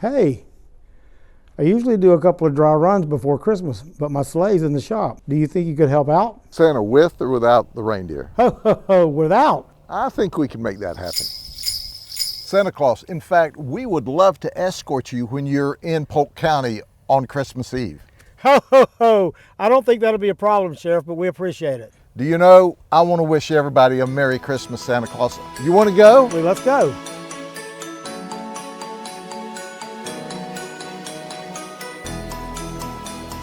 Hey, I usually do a couple of dry runs before Christmas, but my sleigh's in the shop. Do you think you could help out? Santa with or without the reindeer? Ho, ho, ho, without. I think we can make that happen. Santa Claus, in fact, we would love to escort you when you're in Polk County on Christmas Eve. Ho, ho, ho. I don't think that'll be a problem, Sheriff, but we appreciate it. Do you know, I want to wish everybody a Merry Christmas, Santa Claus. You want to go? Well, let's go.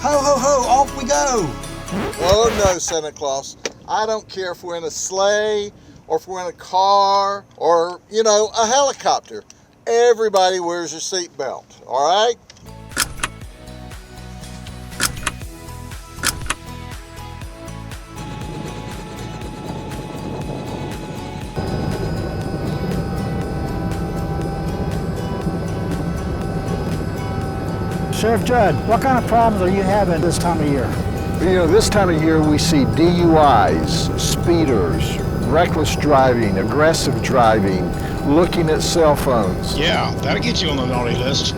Ho, ho, ho, off we go. Oh no, Santa Claus. I don't care if we're in a sleigh or if we're in a car or, you know, a helicopter. Everybody wears your seatbelt, all right? Sheriff Judd, what kind of problems are you having this time of year? You know, this time of year we see DUIs, speeders, reckless driving, aggressive driving, looking at cell phones. Yeah, that'll get you on the naughty list.